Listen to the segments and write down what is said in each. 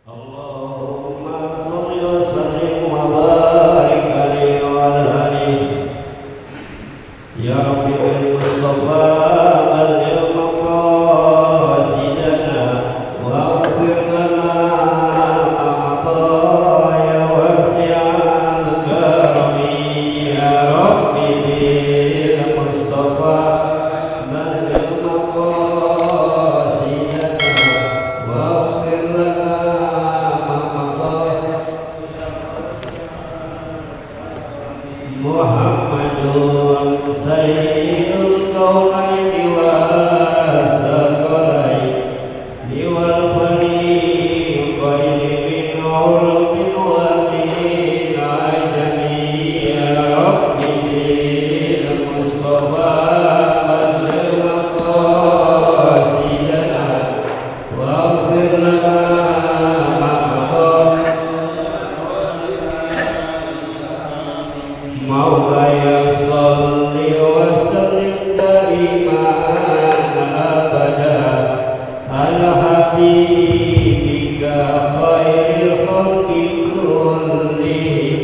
Allahumma sholli wa sallim wa barik alaihi wa ala alihi ya rabbi bil mustafa balligh maqasidana wa ighfir lana ma ya wasi'al karami ya rabbi bil mustafa balligh maqasidana wa ighfir lana Muhammadun sayyidul kaunaini wa sakalaini wal fariqaini min urubin wa min ajami ya rabbi bil mustafa balligh maqasidana wa ighfir lana Maulaya sholli wa sallim daiman abada ala habibika khairil khalqi kullihim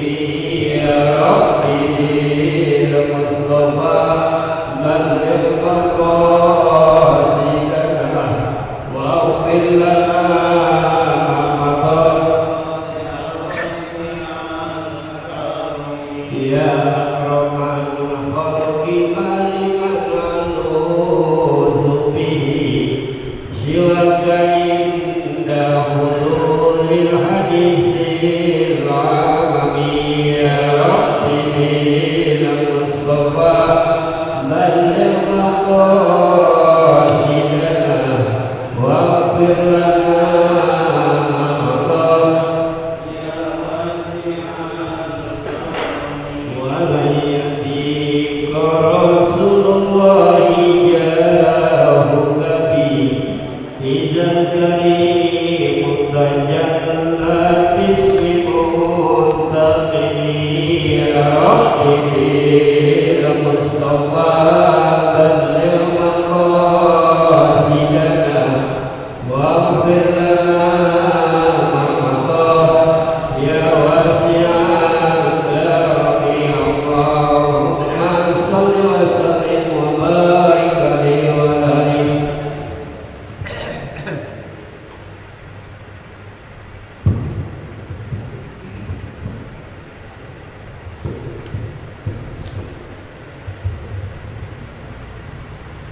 ya rabbi bil mustafa balligh maqasidana wa ighfir lana ya akramal khalqi maliman nuzubihi siwaka inda hululil hadisil amami ya rabbi bil mustafa balligh maqasidana wa ighfir lana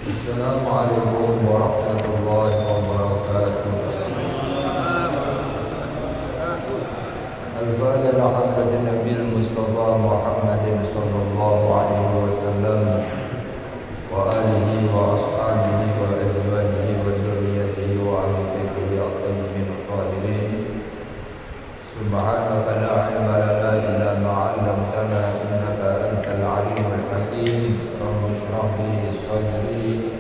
Assalamualaikum warahmatullahi wabarakatuh. Al-Fatiha hadratin Nabil Mustafa Muhammadin sallallahu alaihi wasallam wa alihi wa ashabihi wa azwajihi wa dzurriyyatihi wa ahli baitihi at-tayyibin at-tahirin. Subhanaka la ilma lana illa ma 'allamtana innaka antal alimul hakim. Rabbi shrah li sadri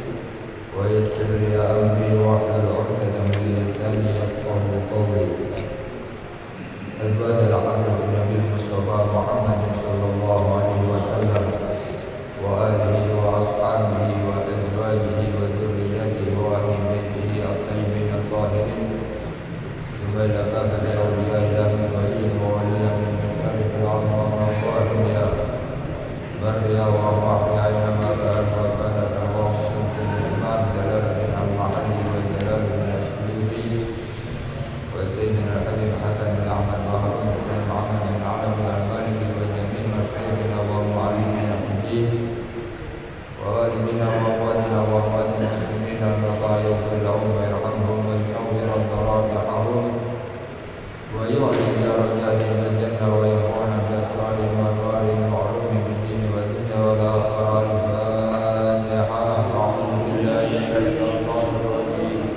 wa yassir li amri wahlul 'uqdatam min lisani yafqahu qawli. Al-Fatiha hadratin Nabi Mustafa Muhammadin sallallahu alaihi wasallam wa alihi wa ashabihi wa azwajihi wa dzurriyyatihi wa ahli baitihi at-tayyibin at-tahirin. Subhana kafir awliya ila min wajib wa waliya min masharif al-arma wa maqarim ya barya wa mahya ila ma ba'd wa kana tarwah sinsin al-imam Jalaluddin al-Mahalli wa Jalaluddin al-Suyuti wa Sayyidina al-Habib Hasan al-Ahmad wa Harun Hussein Muhammad bin Alam al-Maliki wa jami' masyayikhina wa mu'allimina fi din wa alimina wa wadina wa wadina muslimina wa yaghfir lahum wa yarhamhum wa yunawwir darajatahum wa yu'li darajatihim al-jannah wa yarfa'na bi asrarihim wa anwarihim wa ulumihim fid din wa dunya wal akhirah. Al-Fatiha. A'udzu billahi minasy syaithanir rajim.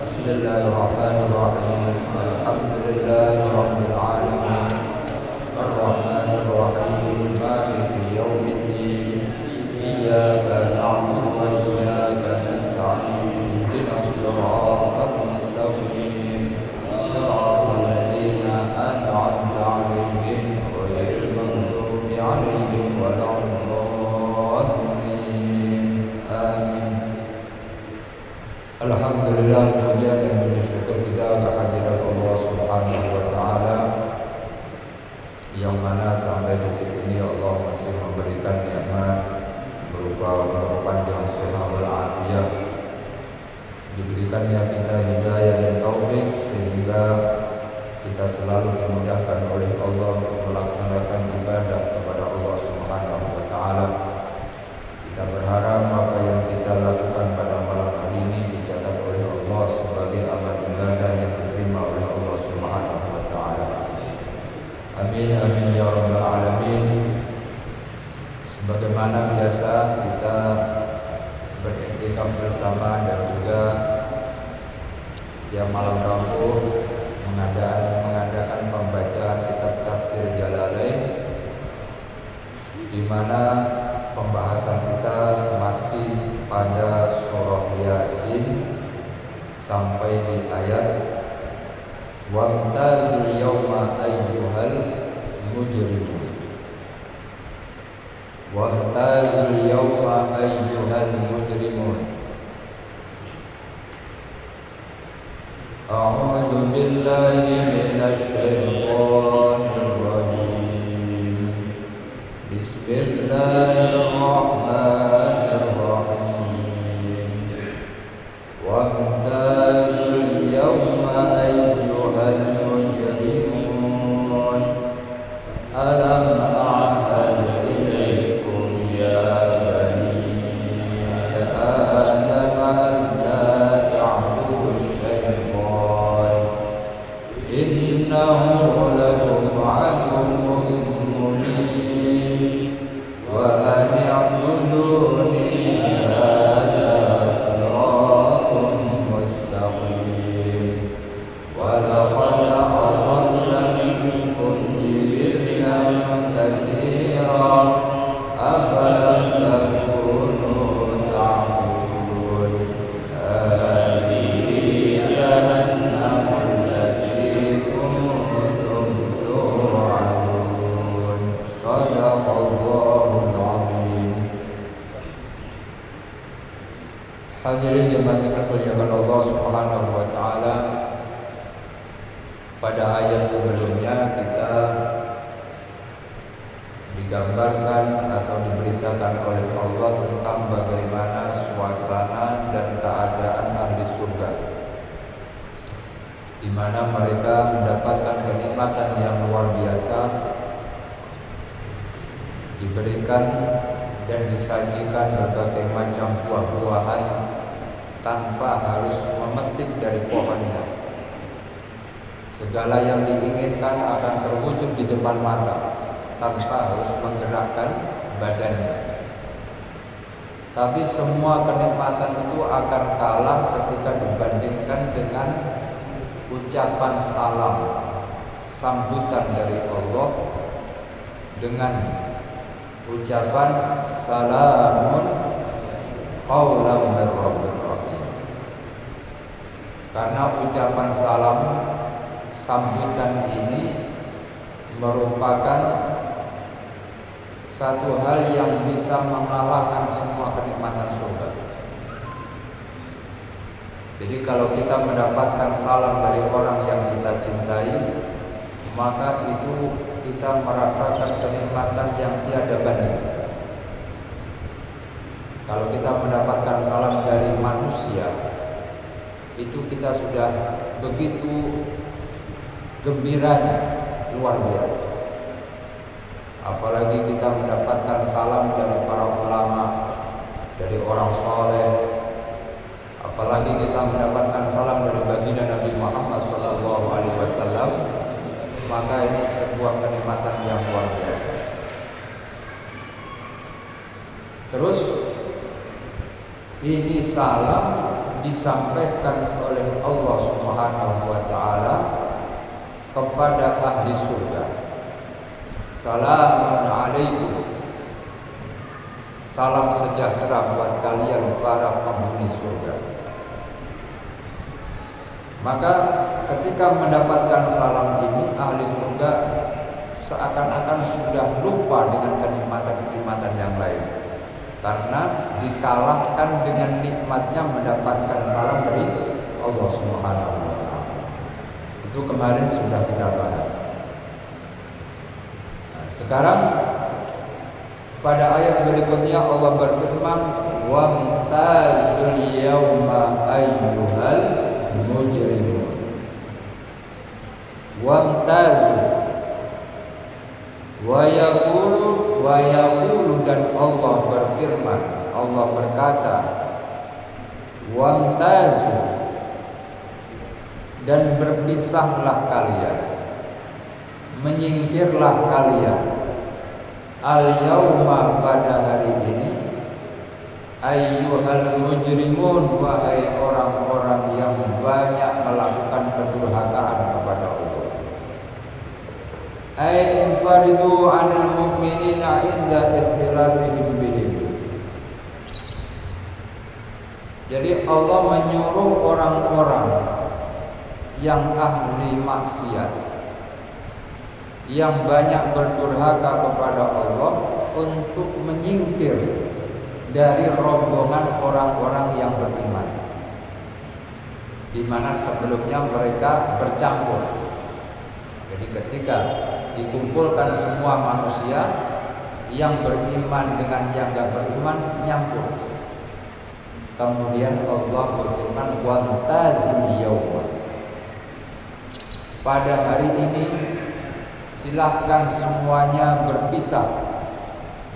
Bismillahirrahmanirrahim. Alhamdulillahi rabbil alamin. Ar-Rahmanir Rahim. Maliki yaumiddin. Iyyaka na'budu wa iyyaka nasta'in. Ihdinas siratal mustaqim. Siratal ladzina an'amta 'alaihim ghairil maghdubi 'alaihim waladdallin. Amin. Alhamdulillah, puja dan puji syukur kita kehadirat menempuh mengadakan pembacaan kitab tafsir Jalalain, di mana pembahasan kita masih pada surah Yasin sampai di ayat wamtazul yawma ayyuhal mujrimun. Wamtazul yawma ayyuhal mujrimun. A'udzu billahi minasy syaithanir rajim. Bismillahirrahmanirrahim. Wamtazul yawma ayyuhal mujrimun. Alam a'had ilaykum ya bani Adam an la ta'budu syaitan innahu lakum aduwwun mubin wa an i'buduni hadza siratun mustaqim wa laqad adalla minkum jibillan katsira afalam takunu ta'qilun. Hadhihi jahannam allati kuntum tu'adun. Shadaqallahul azim. Hadirin jemaah sekalian dimuliakan Allah Subhanahu wa taala. Pada ayat sebelumnya kita digambarkan atau diberitakan oleh Allah tentang bagaimana suasana dan keadaan ahli surga, di mana mereka mendapatkan kenikmatan yang luar biasa, diberikan dan disajikan berbagai macam buah-buahan tanpa harus memetik dari pohonnya. Segala yang diinginkan akan terwujud di depan mata tanpa harus menggerakkan badannya. Tapi semua kenikmatan itu akan kalah ketika dibandingkan dengan ucapan salam, sambutan dari Allah dengan ucapan salamun qaulan mir rabbir rahim. Karena ucapan salam, sambutan ini merupakan satu hal yang bisa mengalahkan semua kenikmatan surga. Jadi kalau kita mendapatkan salam dari orang yang kita cintai, maka itu kita merasakan kenikmatan yang tiada banding. Kalau kita mendapatkan salam dari manusia, itu kita sudah begitu gembiranya, luar biasa. Apalagi kita mendapatkan salam dari para ulama, dari orang soleh. Apalagi kita mendapatkan salam dari baginda Nabi Muhammad SAW, maka ini sebuah kenikmatan yang luar biasa. Terus ini salam disampaikan oleh Allah Subhanahu wa taala kepada ahli surga. Salamun alaikum. Salam sejahtera buat kalian para penghuni surga. Maka ketika mendapatkan salam ini, ahli surga seakan-akan sudah lupa dengan kenikmatan-kenikmatan yang lain, karena dikalahkan dengan nikmatnya mendapatkan salam dari Allah Subhanahu wa taala. Itu kemarin sudah kita bahas. Nah, sekarang pada ayat berikutnya Allah berfirman, "Wamtazul yawma ayyuhal mujrimun." Wamtazu wa yaqulu dan Allah berfirman, Allah berkata, "Wamtazu," dan berpisahlah kalian, menyingkirlah kalian, al-yauma pada hari ini, Ayyuhal mujrimun, wahai orang-orang yang banyak melakukan kedurhakaan kepada Allah. Ay infaridu 'anil mu'minina inda ikhtilatihim bihim. Jadi Allah menyuruh orang-orang yang ahli maksiat, yang banyak berdurhaka kepada Allah, untuk menyingkir dari rombongan orang-orang yang beriman, di mana sebelumnya mereka bercampur. Jadi ketika dikumpulkan semua manusia, yang beriman dengan yang tidak beriman nyampur. Kemudian Allah berfirman, wamtazul yauma. Pada hari ini silahkan semuanya berpisah,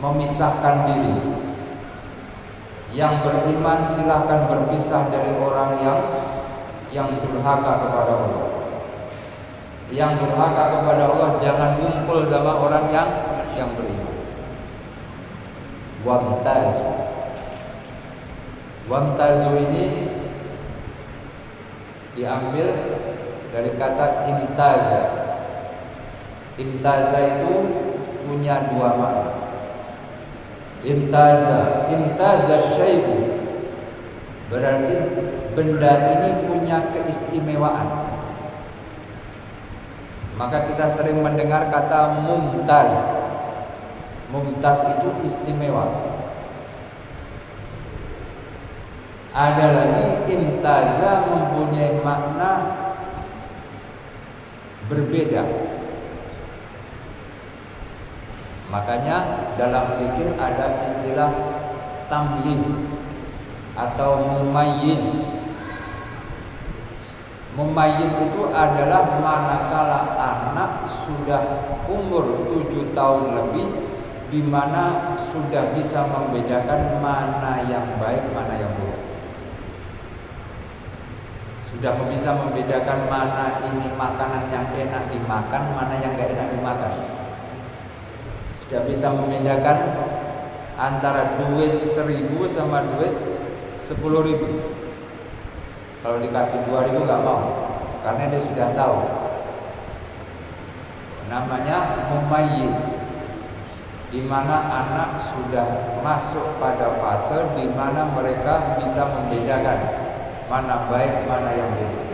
memisahkan diri. Yang beriman silahkan berpisah dari orang yang durhaka kepada Allah. Yang durhaka kepada Allah jangan ngumpul sama orang yang beriman. Wamtazu. Wamtazu ini diambil dari kata imtaza. Imtaza itu punya dua makna. Imtaza syai'u, berarti benda ini punya keistimewaan. Maka kita sering mendengar kata mumtaz. Mumtaz itu istimewa. Ada lagi imtaza mempunyai makna berbeda. Makanya dalam fikih ada istilah tamyiz atau mumayyiz. Mumayyiz itu adalah manakala anak sudah umur 7 tahun lebih, di mana sudah bisa membedakan mana yang baik, mana yang buruk. Sudah bisa membedakan mana ini makanan yang enak dimakan, mana yang gak enak dimakan. Sudah bisa membedakan antara duit 1.000 sama duit 10.000. Kalau dikasih 2.000 gak mau, karena dia sudah tahu. Namanya mumayyiz, di mana anak sudah masuk pada fase di mana mereka bisa membedakan mana baik, mana yang buruk.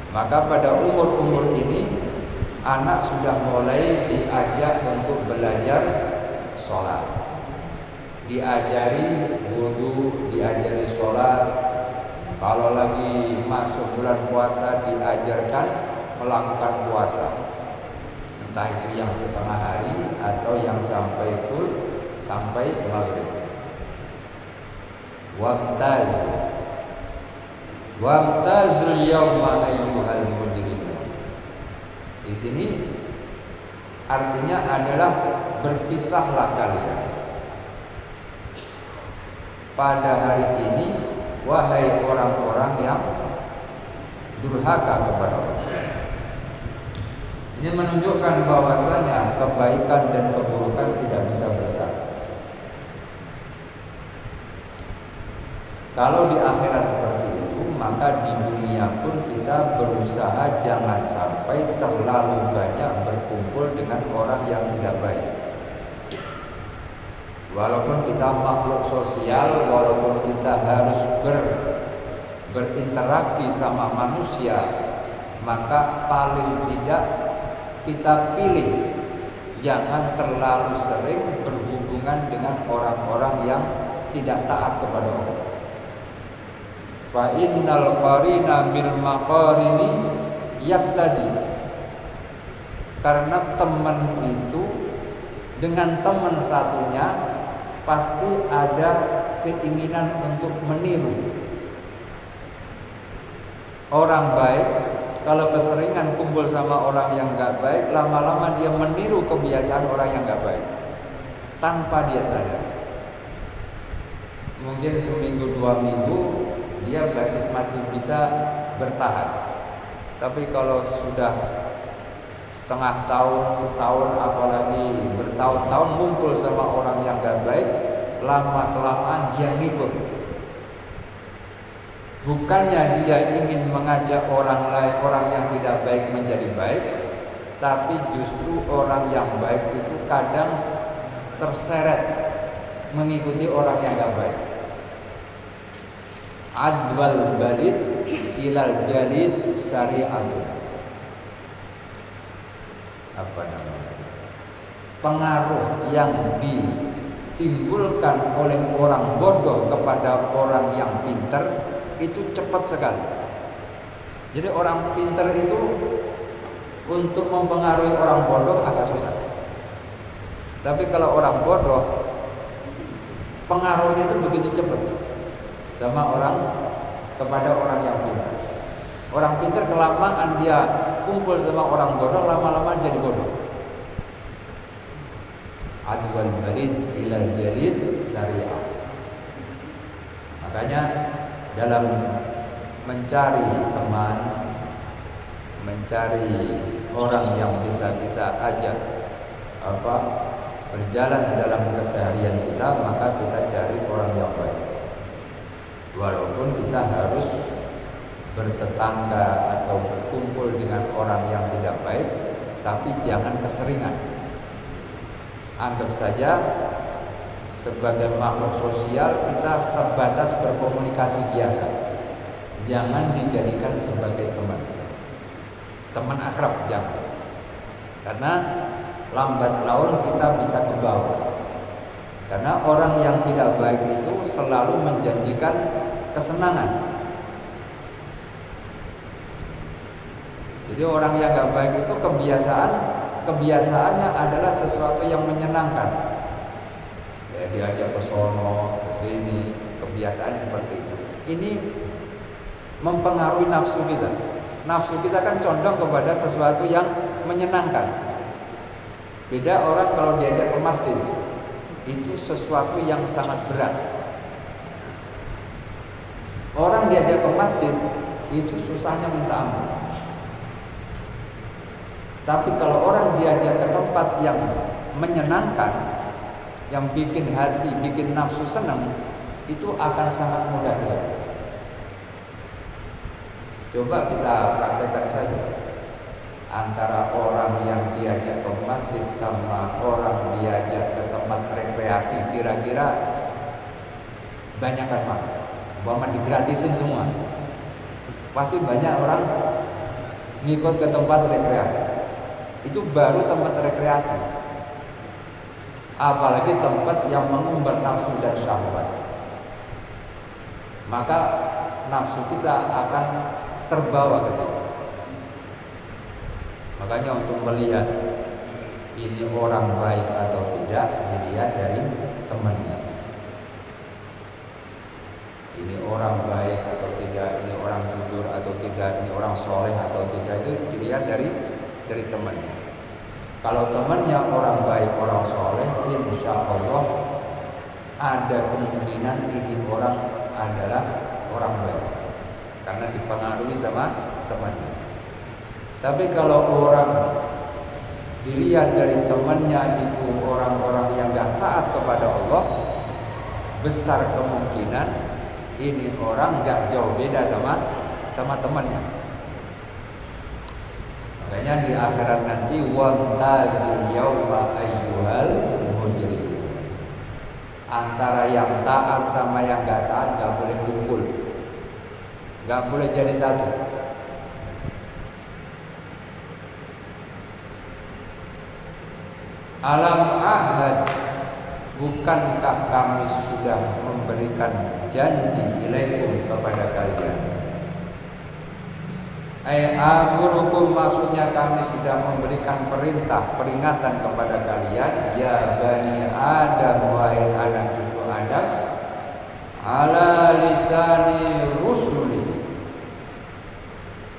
Maka pada umur-umur ini anak sudah mulai diajak untuk belajar sholat, diajari wudu, diajari sholat. Kalau lagi masuk bulan puasa diajarkan melakukan puasa, entah itu yang setengah hari atau yang sampai full, sampai maghrib. Wamtazul yawma ayyuhal mujrimun. Di sini artinya adalah berpisahlah kalian pada hari ini, wahai orang-orang yang durhaka kepada Allah. Ini menunjukkan bahwasanya kebaikan dan keburukan tidak bisa bersama. Kalau di akhirat seperti itu, maka di dunia pun kita berusaha jangan sampai terlalu banyak berkumpul dengan orang yang tidak baik. Walaupun kita makhluk sosial, walaupun kita harus berinteraksi sama manusia, maka paling tidak kita pilih jangan terlalu sering berhubungan dengan orang-orang yang tidak taat kepada Allah. Fa innal qarina bil maqarini yaqtadi. Karena teman itu dengan teman satunya pasti ada keinginan untuk meniru. Orang baik kalau keseringan kumpul sama orang yang enggak baik, lama-lama dia meniru kebiasaan orang yang enggak baik tanpa dia sadar. Mungkin seminggu 2 minggu dia masih bisa bertahan. Tapi kalau sudah setengah tahun, setahun, apalagi bertahun-tahun ngumpul sama orang yang gak baik, lama-kelamaan dia ngikut. Bukannya dia ingin mengajak orang lain, orang yang tidak baik menjadi baik, tapi justru orang yang baik itu kadang terseret mengikuti orang yang tidak baik. Adwal balid ilal jalid syari'atun. Apa namanya? Pengaruh yang ditimbulkan oleh orang bodoh kepada orang yang pintar itu cepat sekali. Jadi orang pintar itu untuk mempengaruhi orang bodoh agak susah. Tapi kalau orang bodoh, pengaruhnya itu begitu cepat sama orang kepada orang yang pintar. Orang pintar kelamaan dia kumpul sama orang bodoh, lama-lama jadi bodoh. Adwal balid ilal jalid syariah. Makanya dalam mencari teman, mencari orang yang bisa kita ajak berjalan dalam keseharian kita, maka kita cari orang yang baik. Walaupun kita harus bertetangga atau berkumpul dengan orang yang tidak baik, tapi jangan keseringan. Anggap saja sebagai makhluk sosial kita sebatas berkomunikasi biasa. Jangan dijadikan sebagai teman akrab, jangan. Karena lambat laun kita bisa ke bawah. Karena orang yang tidak baik itu selalu menjanjikan kesenangan. Jadi orang yang nggak baik itu kebiasaannya adalah sesuatu yang menyenangkan. Ya, diajak ke sono, ke sini, kebiasaan seperti itu. Ini mempengaruhi nafsu kita. Nafsu kita kan condong kepada sesuatu yang menyenangkan. Beda orang kalau diajak ke masjid, itu sesuatu yang sangat berat. Orang diajak ke masjid itu susahnya minta ampun. Tapi kalau orang diajak ke tempat yang menyenangkan, yang bikin hati, bikin nafsu senang, itu akan sangat mudah sekali. Coba kita praktekkan saja. Antara orang yang diajak ke masjid sama orang diajak ke tempat rekreasi, kira-kira banyakan mana? Bahwa digratisin semua. Pasti banyak orang ngikut ke tempat rekreasi. Itu baru tempat rekreasi. Apalagi tempat yang mengumbar nafsu dan syahwat. Maka nafsu kita akan terbawa ke situ. Makanya untuk melihat ini orang baik atau tidak, dilihat dari temannya. Ini orang baik atau tidak, ini orang jujur atau tidak, ini orang soleh atau tidak, itu dilihat dari temannya. Kalau temannya orang baik, orang soleh, insya Allah ada kemungkinan ini orang adalah orang baik karena dipengaruhi sama temannya. Tapi kalau orang dilihat dari temannya itu orang-orang yang gak taat kepada Allah, besar kemungkinan ini orang gak jauh beda sama temannya. Makanya di akhirat nanti wamtazul yauma ayyuhal mujrim. Antara yang taat sama yang gak taat gak boleh kumpul, gak boleh jadi satu. Alam ahad, bukankah kami sudah memberikan janji ilaikum kepada kalian? Amurukum, maksudnya kami sudah memberikan perintah, peringatan kepada kalian, ya bani Adam, wahai anak cucu Adam, ala lisani rusuli,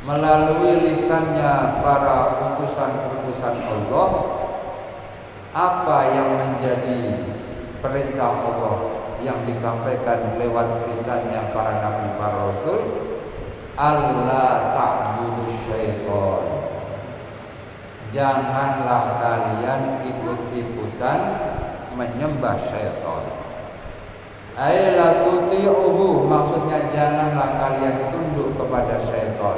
melalui lisannya para utusan-utusan Allah, apa yang menjadi perintah Allah yang disampaikan lewat lisannya para nabi, para rasul. Allah ta'budu syaitan, janganlah kalian ikut-ikutan menyembah syaitan. Ai la tuti'uhu, maksudnya janganlah kalian tunduk kepada syaitan.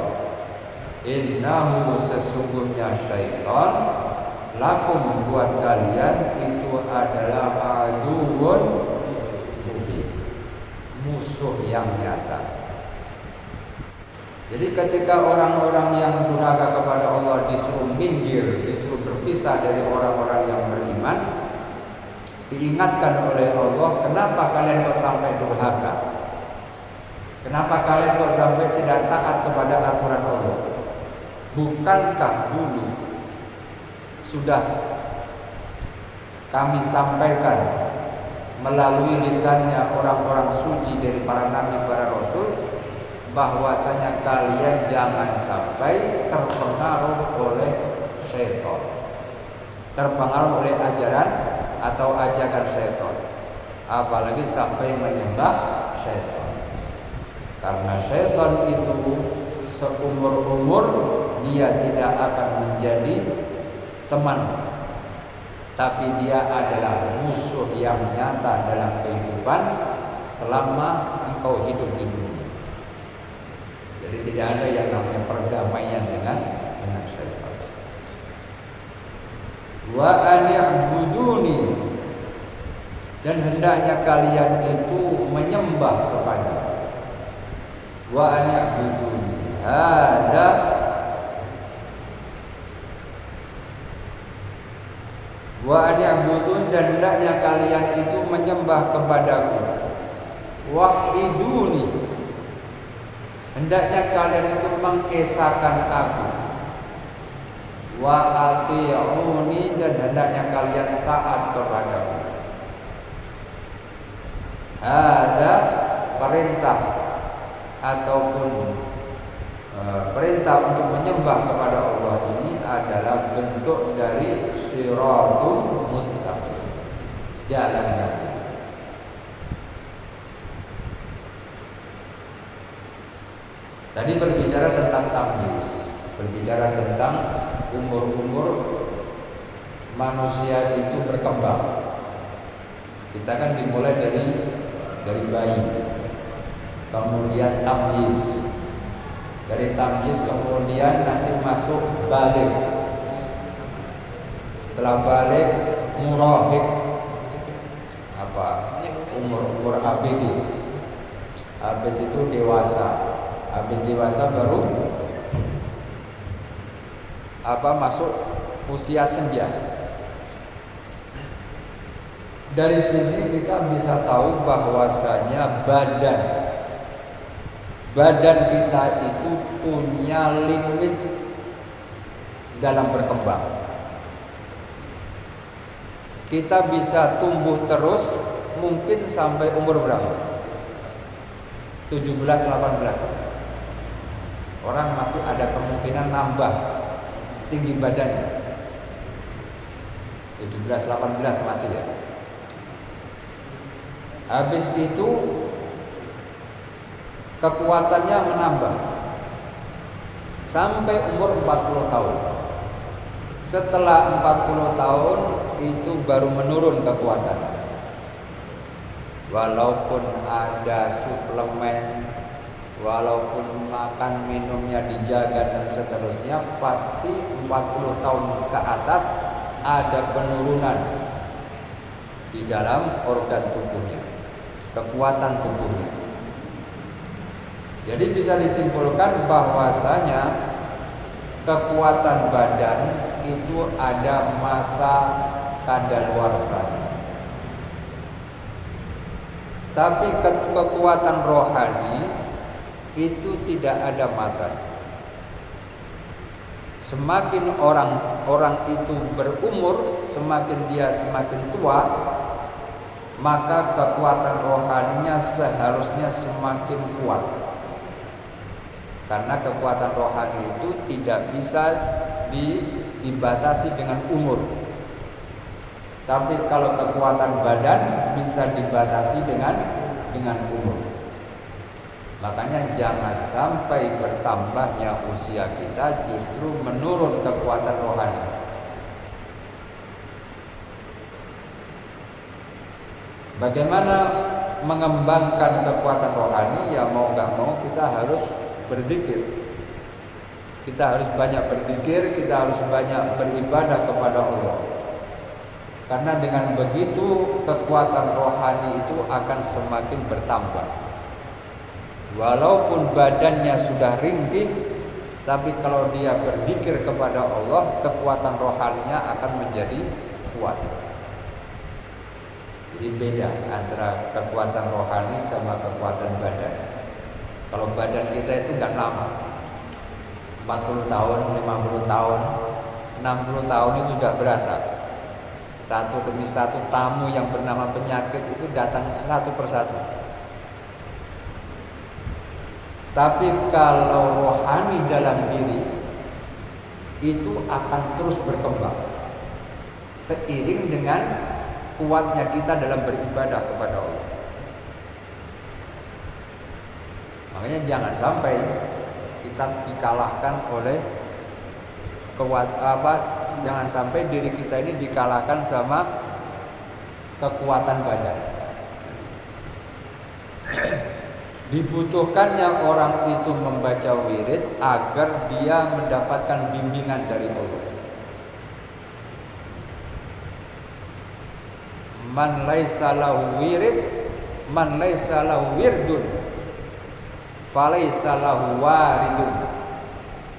Innahu, sesungguhnya syaitan, lakum, buat kalian itu adalah aduwwun mubin, musuh yang nyata. Jadi ketika orang-orang yang durhaka kepada Allah disuruh minggir, disuruh berpisah dari orang-orang yang beriman, diingatkan oleh Allah, kenapa kalian kok sampai durhaka? Kenapa kalian kok sampai tidak taat kepada aturan Allah? Bukankah dulu sudah kami sampaikan melalui lisannya orang-orang suci dari para nabi, para rasul, bahwasanya kalian jangan sampai terpengaruh oleh syaitan, terpengaruh oleh ajaran atau ajakan syaitan, apalagi sampai menyembah syaitan. Karena syaitan itu seumur-umur dia tidak akan menjadi teman, tapi dia adalah musuh yang nyata dalam kehidupan selama engkau hidup di dunia. Jadi tidak ada yang namanya perdamaian dengan syaitan. Wa ani'buduni, dan hendaknya kalian itu menyembah kepada. Wa ani'buduni hada, wa ani'budun, dan hendaknya kalian itu menyembah kepadaku. Wahiduni, hendaknya kalian itu mengesahkan aku. Wa ati'uni, dan hendaknya kalian taat kepadaku. Ada perintah ataupun perintah untuk menyembah kepada Allah ini adalah bentuk dari shiratul mustaqim, jalan yang lurus. Tadi berbicara tentang tamyiz, berbicara tentang umur-umur manusia itu berkembang. Kita kan dimulai dari bayi, kemudian tamyiz, dari tamyiz kemudian nanti masuk baligh, setelah baligh murahik, umur ABG, habis itu dewasa. Habis dewasa baru masuk usia senja. Dari sini kita bisa tahu bahwasanya badan kita itu punya limit dalam berkembang. Kita bisa tumbuh terus mungkin sampai umur berapa? 17-18. Orang masih ada kemungkinan nambah tinggi badannya. 17-18 masih ya. Habis itu kekuatannya menambah sampai umur 40 tahun. Setelah 40 tahun itu baru menurun kekuatan. Walaupun ada suplemen, walaupun makan minumnya dijaga dan seterusnya, pasti 40 tahun ke atas ada penurunan di dalam organ tubuhnya, kekuatan tubuhnya. Jadi bisa disimpulkan bahwasanya kekuatan badan itu ada masa kadaluarsanya. Tapi kekuatan rohani itu tidak ada masanya. Semakin orang itu berumur, semakin dia semakin tua, maka kekuatan rohaninya seharusnya semakin kuat. Karena kekuatan rohani itu tidak bisa dibatasi dengan umur. Tapi kalau kekuatan badan bisa dibatasi dengan umur. Makanya jangan sampai bertambahnya usia kita justru menurun kekuatan rohani. Bagaimana mengembangkan kekuatan rohani, ya mau nggak mau kita harus berzikir. Kita harus banyak berzikir, kita harus banyak beribadah kepada Allah. Karena dengan begitu kekuatan rohani itu akan semakin bertambah. Walaupun badannya sudah ringkih, tapi kalau dia berzikir kepada Allah, kekuatan rohaninya akan menjadi kuat. Jadi beda antara kekuatan rohani sama kekuatan badan. Kalau badan kita itu nggak lama, 40 tahun, 50 tahun, 60 tahun itu sudah berasa. Satu demi satu tamu yang bernama penyakit itu datang satu persatu. Tapi kalau rohani dalam diri itu akan terus berkembang seiring dengan kuatnya kita dalam beribadah kepada Allah. Makanya jangan sampai kita dikalahkan oleh jangan sampai diri kita ini dikalahkan sama kekuatan badan. Dibutuhkannya orang itu membaca wirid agar dia mendapatkan bimbingan dari Allah. Man laisa lahu wirid, man laisa lahu wirdun, falaisa lahu waridun.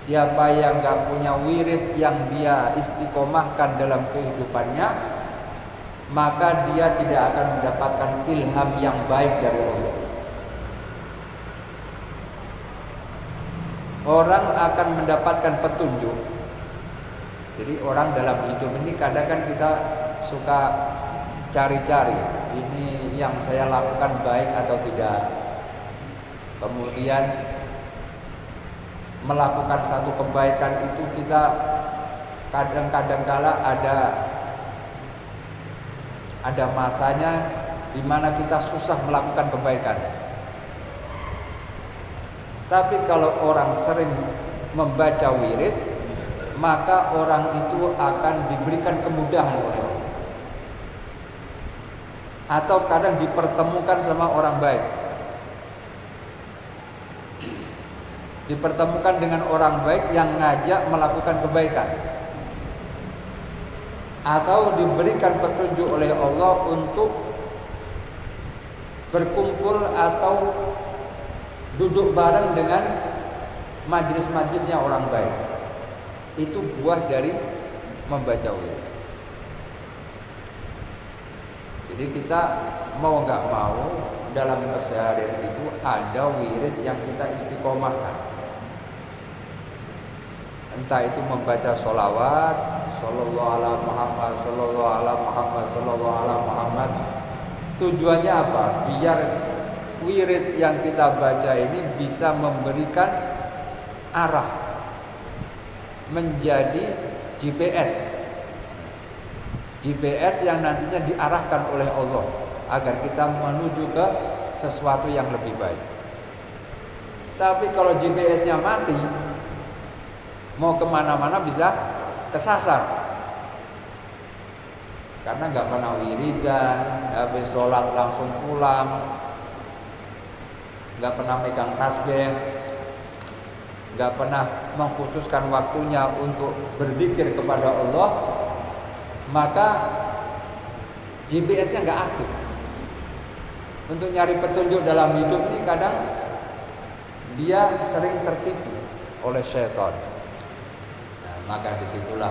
Siapa yang gak punya wirid yang dia istiqomahkan dalam kehidupannya, maka dia tidak akan mendapatkan ilham yang baik dari Allah. Orang akan mendapatkan petunjuk. Jadi orang dalam hidup ini kadang kan kita suka cari-cari, ini yang saya lakukan baik atau tidak. Kemudian melakukan satu kebaikan itu kita kadang-kadang kala ada masanya di mana kita susah melakukan kebaikan. Tapi kalau orang sering membaca wirid, maka orang itu akan diberikan kemudahan oleh Allah. Atau kadang dipertemukan sama orang baik. Dipertemukan dengan orang baik yang ngajak melakukan kebaikan. Atau diberikan petunjuk oleh Allah untuk berkumpul atau duduk bareng dengan majlis-majlisnya orang baik. Itu buah dari membaca wirid. Jadi kita mau nggak mau dalam keseharian itu ada wirid yang kita istiqomahkan. Entah itu membaca sholawat, sallallahu ala Muhammad, sallallahu ala Muhammad, sallallahu ala Muhammad. Tujuannya apa? Biar wirid yang kita baca ini bisa memberikan arah, menjadi GPS yang nantinya diarahkan oleh Allah agar kita menuju ke sesuatu yang lebih baik. Tapi kalau GPS-nya mati, mau kemana-mana bisa kesasar, karena nggak pernah wiridan, habis sholat langsung pulang, nggak pernah megang tasbih, nggak pernah mengkhususkan waktunya untuk berzikir kepada Allah, maka GPS-nya nggak aktif. Untuk nyari petunjuk dalam hidup ini kadang dia sering tertipu oleh syaitan. Nah, maka disitulah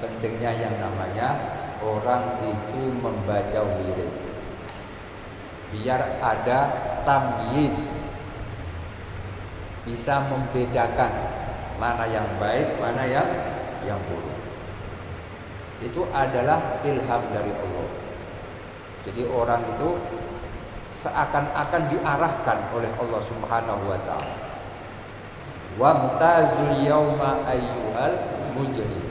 pentingnya yang namanya orang itu membaca wirid, biar ada tamyiz, bisa membedakan mana yang baik, mana yang buruk. Itu adalah ilham dari Allah. Jadi orang itu seakan-akan diarahkan oleh Allah Subhanahu wa taala. Wamtazul yauma ayyuhal mujrim.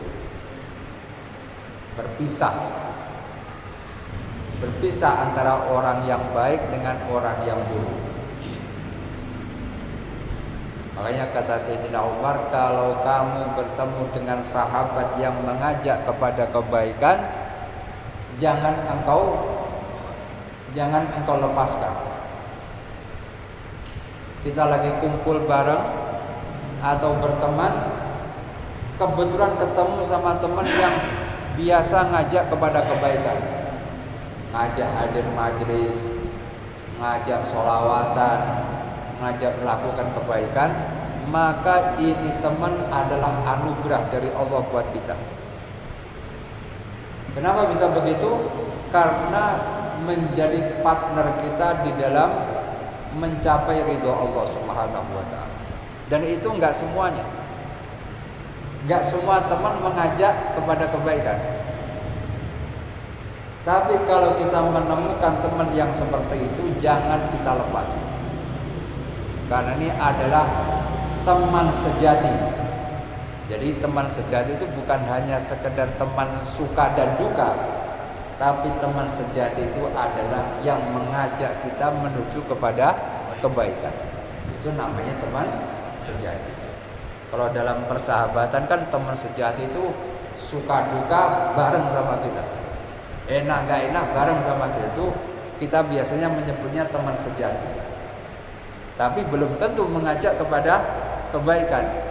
Berpisah antara orang yang baik dengan orang yang buruk. Makanya kata Sayyidina Umar, kalau kamu bertemu dengan sahabat yang mengajak kepada kebaikan, jangan engkau lepaskan. kita lagi kumpul bareng atau berteman, kebetulan ketemu sama teman yang biasa ngajak kepada kebaikan, ngajak hadir majelis, ngajak sholawatan, ngajak melakukan kebaikan, maka ini teman adalah anugerah dari Allah buat kita. Kenapa bisa begitu? Karena menjadi partner kita di dalam mencapai ridho Allah Subhanahu wa ta'ala. Dan itu enggak semuanya. Enggak semua teman mengajak kepada kebaikan. Tapi kalau kita menemukan teman yang seperti itu, jangan kita lepas. Karena ini adalah teman sejati. Jadi teman sejati itu bukan hanya sekedar teman suka dan duka, tapi teman sejati itu adalah yang mengajak kita menuju kepada kebaikan. Itu namanya teman sejati. Kalau dalam persahabatan kan teman sejati itu suka duka bareng sama kita, enak gak enak bareng sama kita. Itu kita biasanya menyebutnya teman sejati. Tapi belum tentu mengajak kepada kebaikan.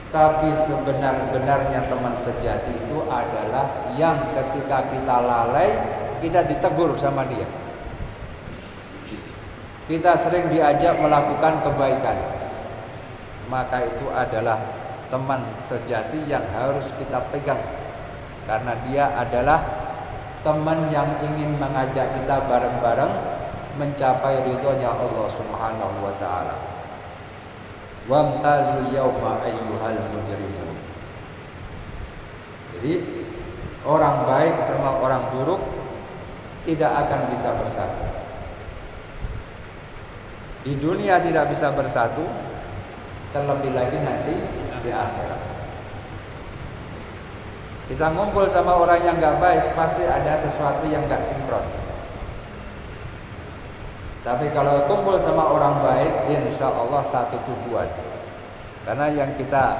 Tapi sebenar-benarnya teman sejati itu adalah yang ketika kita lalai, kita ditegur sama dia. Kita sering diajak melakukan kebaikan, maka itu adalah teman sejati yang harus kita pegang. Karena dia adalah teman yang ingin mengajak kita bareng-bareng mencapai ridhonya Allah Subhanahu wa ta'ala. Wamtazul yawma ayyuhal mujrimun. Jadi orang baik sama orang buruk tidak akan bisa bersatu. Di dunia tidak bisa bersatu, terlebih lagi nanti di akhirat. Kita ngumpul sama orang yang gak baik, pasti ada sesuatu yang gak sinkron. Tapi kalau kumpul sama orang baik, insya Allah satu tujuan. Karena yang kita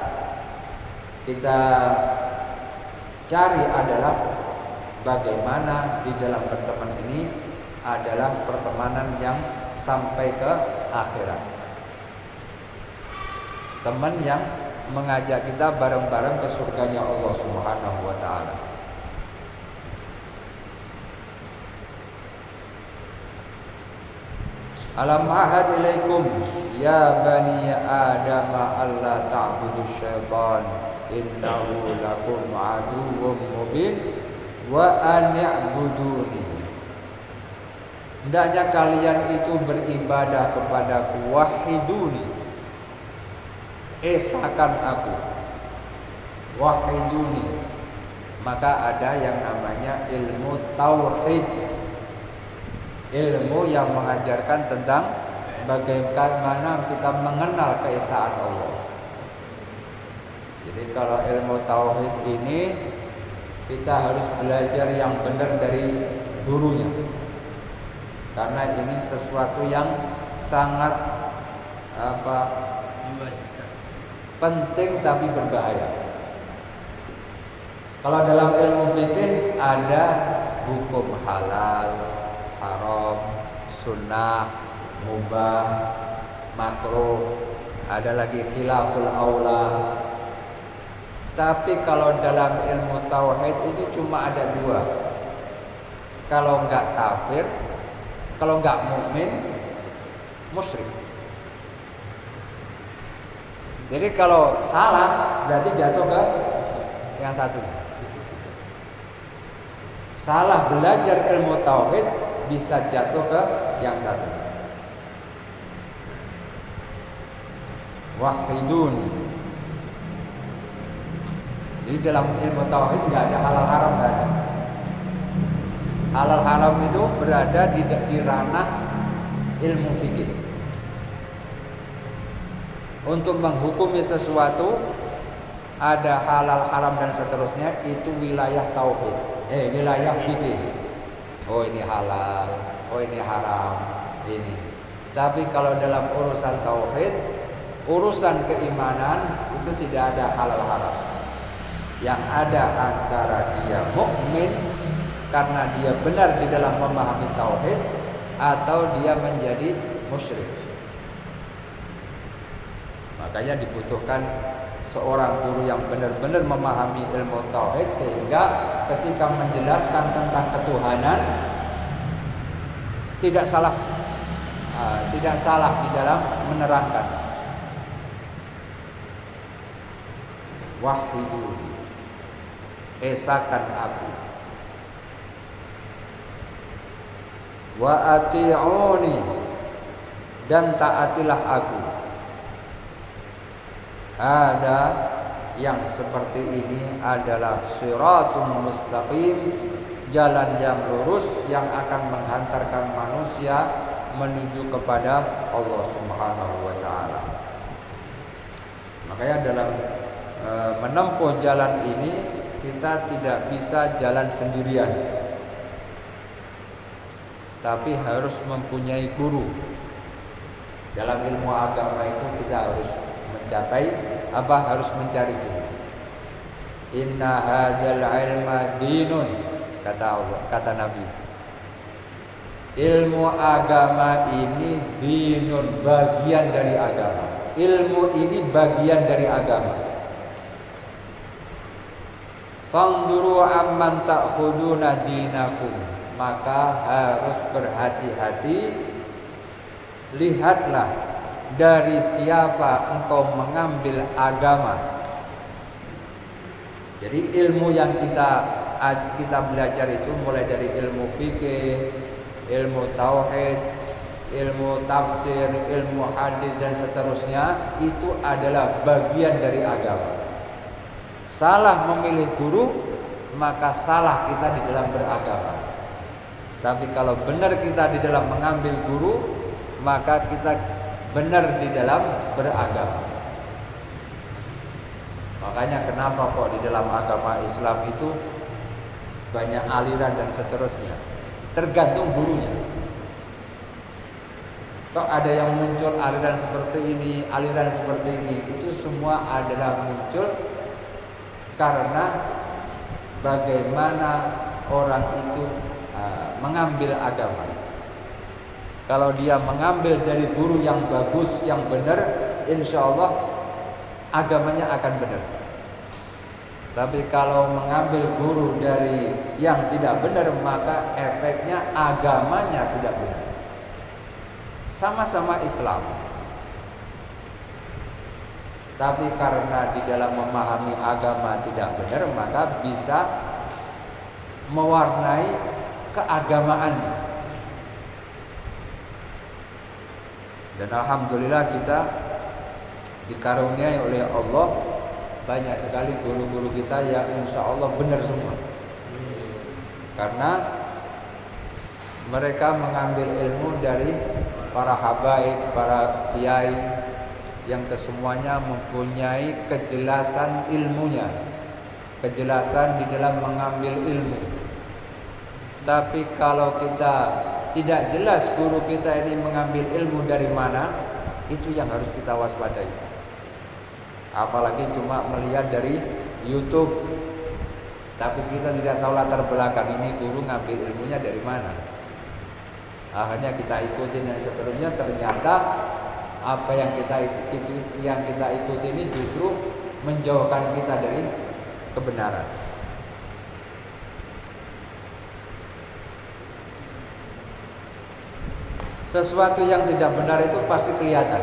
cari adalah bagaimana di dalam berteman ini adalah pertemanan yang sampai ke akhirat. Teman yang mengajak kita bareng-bareng ke surganya Allah Subhanahu wa ta'ala. Alam ahad ilaikum ya bani Adam alla ta'budu syaitan innahu lakum aduwwum mubin wa an ya'buduni. Hendaknya kalian itu beribadah kepadaku, wahiduni, esakan aku, wahiduni. Maka ada yang namanya ilmu tauhid, ilmu yang mengajarkan tentang bagaimana kita mengenal keesaan Allah. Jadi kalau ilmu tauhid ini kita harus belajar yang benar dari gurunya. Karena ini sesuatu yang sangat penting tapi berbahaya. Kalau dalam ilmu fikih ada hukum halal, haram, sunnah, mubah, makruh, ada lagi khilaful aula. Tapi kalau dalam ilmu tauhid itu cuma ada dua. Kalau enggak kafir, kalau enggak mukmin, musyrik. Jadi kalau salah berarti jatuh ke yang satunya. Salah belajar ilmu tauhid bisa jatuh ke yang satu. Wahiduni. Jadi dalam ilmu tauhid nggak ada halal haram, nggak ada. Halal haram itu berada di ranah ilmu fikih. Untuk menghukumi sesuatu ada halal haram dan seterusnya, itu wilayah tauhid, wilayah fikih. Oh ini halal, oh ini haram, ini. Tapi kalau dalam urusan tauhid, urusan keimanan itu tidak ada halal haram. Yang ada antara dia mukmin karena dia benar di dalam memahami tauhid, atau dia menjadi musyrik. Makanya dibutuhkan seorang guru yang benar-benar memahami ilmu tauhid, sehingga ketika menjelaskan tentang ketuhanan tidak salah di dalam menerangkan. Wahiduni, esakan aku. Wa ati'uni, dan taatilah aku. Ada yang seperti ini adalah shiratul mustaqim, jalan yang lurus yang akan menghantarkan manusia menuju kepada Allah Subhanahu wa taala. Makanya dalam menempuh jalan ini kita tidak bisa jalan sendirian, tapi harus mempunyai guru. Dalam ilmu agama itu kita harus harus mencari guru. Inna hadzal ilma dinun, kata Nabi. Ilmu agama ini dinun, bagian dari agama. Ilmu ini bagian dari agama. Fangduru amman ta'khuduna dinakum, maka harus berhati-hati. Lihatlah dari siapa engkau mengambil agama. Jadi ilmu yang kita belajar itu mulai dari ilmu fikih, ilmu tauhid, ilmu tafsir, ilmu hadis dan seterusnya, itu adalah bagian dari agama. Salah memilih guru, maka salah kita di dalam beragama. Tapi kalau benar kita di dalam mengambil guru, maka kita benar di dalam beragama. Makanya kenapa kok di dalam agama Islam itu banyak aliran dan seterusnya, tergantung gurunya. Kok ada yang muncul aliran seperti ini, aliran seperti ini, itu semua adalah muncul karena bagaimana orang itu mengambil agama. Kalau dia mengambil dari guru yang bagus, yang benar, insya Allah agamanya akan benar. Tapi kalau mengambil guru dari yang tidak benar, maka efeknya agamanya tidak benar. Sama-sama Islam, tapi karena di dalam memahami agama tidak benar, maka bisa mewarnai keagamaannya. Dan alhamdulillah kita dikaruniai oleh Allah banyak sekali guru-guru kita yang insya Allah benar semua. Karena mereka mengambil ilmu dari para habaib, para kiai yang kesemuanya mempunyai kejelasan ilmunya, kejelasan di dalam mengambil ilmu. Tapi kalau kita tidak jelas guru kita ini mengambil ilmu dari mana, itu yang harus kita waspadai. Apalagi cuma melihat dari YouTube, tapi kita tidak tahu latar belakang ini guru ngambil ilmunya dari mana. Akhirnya kita ikutin dan seterusnya, ternyata apa yang kita ikuti ini justru menjauhkan kita dari kebenaran. Sesuatu yang tidak benar itu pasti kelihatan.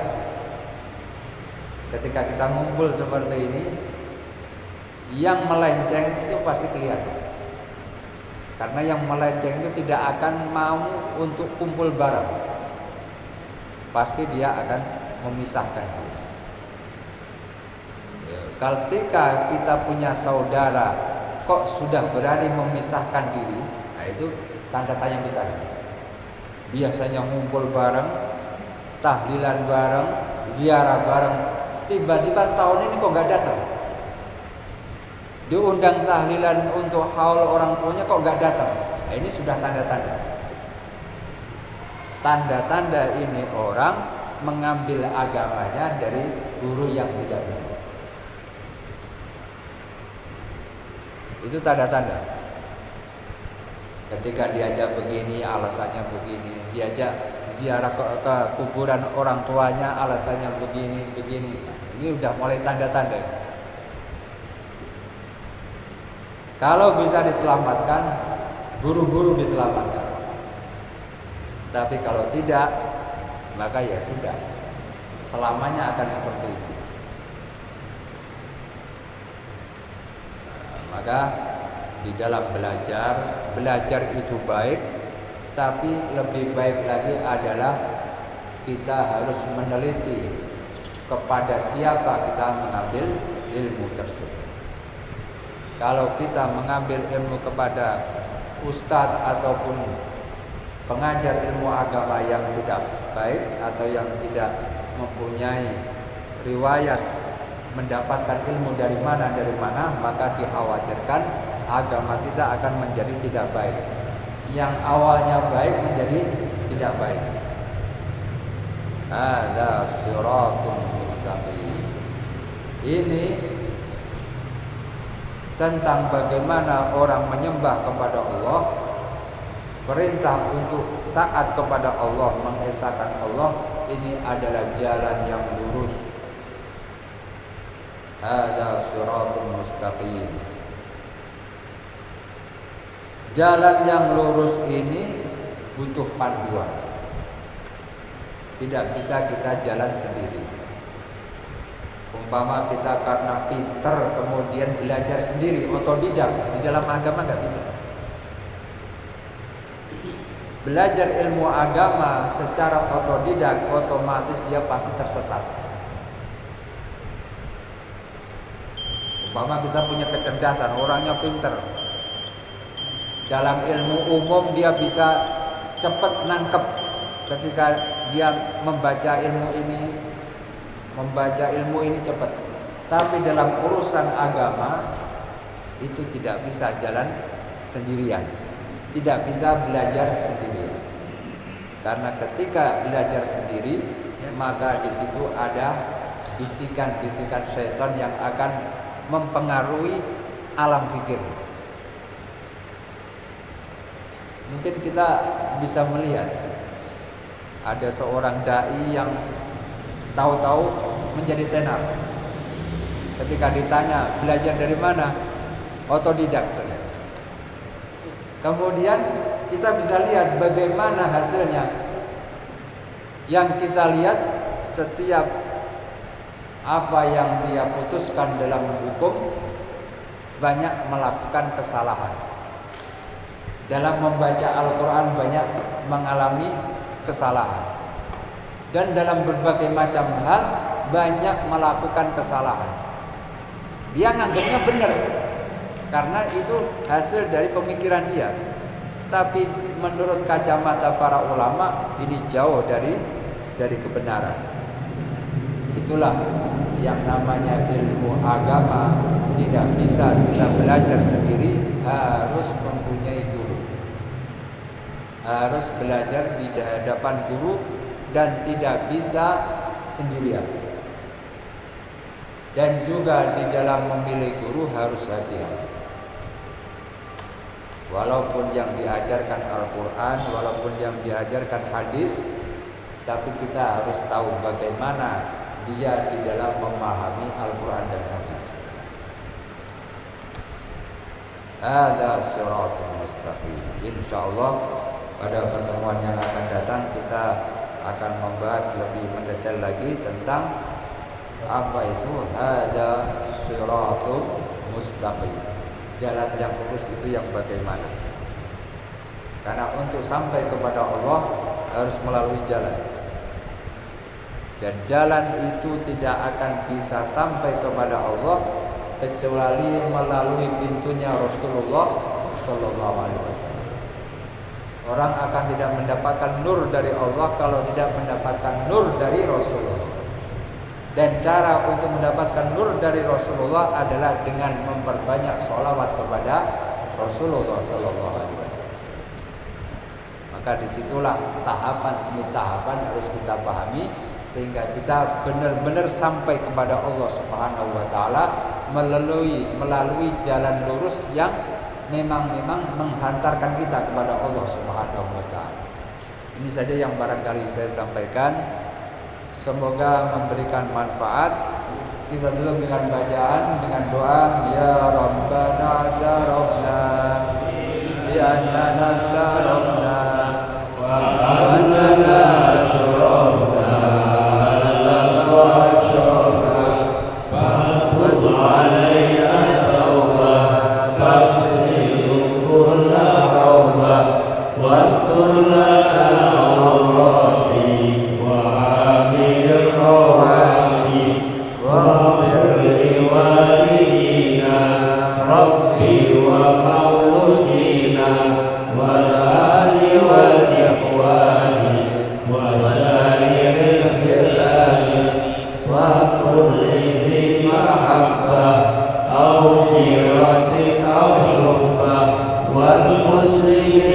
Ketika kita ngumpul seperti ini, yang melenceng itu pasti kelihatan. Karena yang melenceng itu tidak akan mau untuk kumpul bareng. Pasti dia akan memisahkan. Ketika kita punya saudara kok sudah berani memisahkan diri, nah itu tanda tanya besar. Biasanya ngumpul bareng, tahlilan bareng, ziarah bareng, tiba-tiba tahun ini kok gak datang. Diundang tahlilan untuk haul orang tuanya kok gak datang. Nah, ini sudah tanda-tanda. Tanda-tanda ini orang mengambil agamanya dari guru yang tidak benar. Itu tanda-tanda. Ketika diajak begini alasannya begini, diajak ziarah ke kuburan orang tuanya alasannya begini. Ini udah mulai tanda-tanda. Kalau bisa diselamatkan, buru-buru diselamatkan. Tapi kalau tidak, maka ya sudah, selamanya akan seperti itu. Maka di dalam belajar itu baik, tapi lebih baik lagi adalah kita harus meneliti kepada siapa kita mengambil ilmu tersebut. Kalau kita mengambil ilmu kepada ustadz ataupun pengajar ilmu agama yang tidak baik atau yang tidak mempunyai riwayat mendapatkan ilmu dari mana, maka dikhawatirkan agama kita akan menjadi tidak baik. Yang awalnya baik menjadi tidak baik. Ada siratul mustaqim. Ini tentang bagaimana orang menyembah kepada Allah, perintah untuk taat kepada Allah, mengesahkan Allah, ini adalah jalan yang lurus. Ada siratul mustaqim. Jalan yang lurus ini butuh panduan. Tidak bisa kita jalan sendiri. Umpama kita karena pinter kemudian belajar sendiri, otodidak, di dalam agama nggak bisa. Belajar ilmu agama secara otodidak, otomatis dia pasti tersesat. Umpama kita punya kecerdasan, orangnya pinter, dalam ilmu umum dia bisa cepat nangkep ketika dia membaca ilmu ini cepat. Tapi dalam urusan agama itu tidak bisa jalan sendirian, tidak bisa belajar sendirian. Karena ketika belajar sendiri, maka di situ ada bisikan-bisikan syaitan yang akan mempengaruhi alam fikir. Mungkin kita bisa melihat ada seorang dai yang tahu-tahu menjadi tenar. Ketika ditanya belajar dari mana, otodidak ternyata. Kemudian kita bisa lihat bagaimana hasilnya. Yang kita lihat setiap apa yang dia putuskan dalam hukum banyak melakukan kesalahan. Dalam membaca Al-Quran banyak mengalami kesalahan. Dan dalam berbagai macam hal banyak melakukan kesalahan. Dia nganggapnya benar karena itu hasil dari pemikiran dia. Tapi menurut kacamata para ulama ini jauh dari kebenaran. Itulah yang namanya ilmu agama, tidak bisa kita belajar sendiri, harus mempunyai guru. Harus belajar di hadapan guru dan tidak bisa sendirian. Dan juga di dalam memilih guru harus hati-hati. Walaupun yang diajarkan Al-Quran, walaupun yang diajarkan hadis, tapi kita harus tahu bagaimana dia di dalam memahami Al-Quran dan hadis. Ada siratul mustaqim. Insyaallah pada pertemuan yang akan datang kita akan membahas lebih mendetail lagi tentang apa itu ada siratul mustaqim. Jalan yang lurus itu yang bagaimana? Karena untuk sampai kepada Allah harus melalui jalan. Dan jalan itu tidak akan bisa sampai kepada Allah kecuali melalui pintunya Rasulullah Sallallahu Alaihi Wasallam. Orang akan tidak mendapatkan nur dari Allah kalau tidak mendapatkan nur dari Rasulullah. Dan cara untuk mendapatkan nur dari Rasulullah adalah dengan memperbanyak sholawat kepada Rasulullah Sallallahu Alaihi Wasallam. Maka disitulah tahapan demi tahapan harus kita pahami sehingga kita benar-benar sampai kepada Allah Subhanahu Wa Taala melalui jalan lurus yang memang menghantarkan kita kepada Allah Subhanahu wa taala. Ini saja yang barangkali saya sampaikan. Semoga memberikan manfaat. Kita tutup dengan bacaan, dengan doa, ya Rabbana tarafna bi annana tarafna wa annana asyrafna wa asyrafna fa'tub alaina tawbah fa'silu kulla rawbah wastur lana awrati wa amir rawati waghfir li walidina rabbi wa mauludina wal ahli wal ikhwani wa syairil khilani wa kulli dhi mahabbah aw hiratin aw syubbah wal muslimin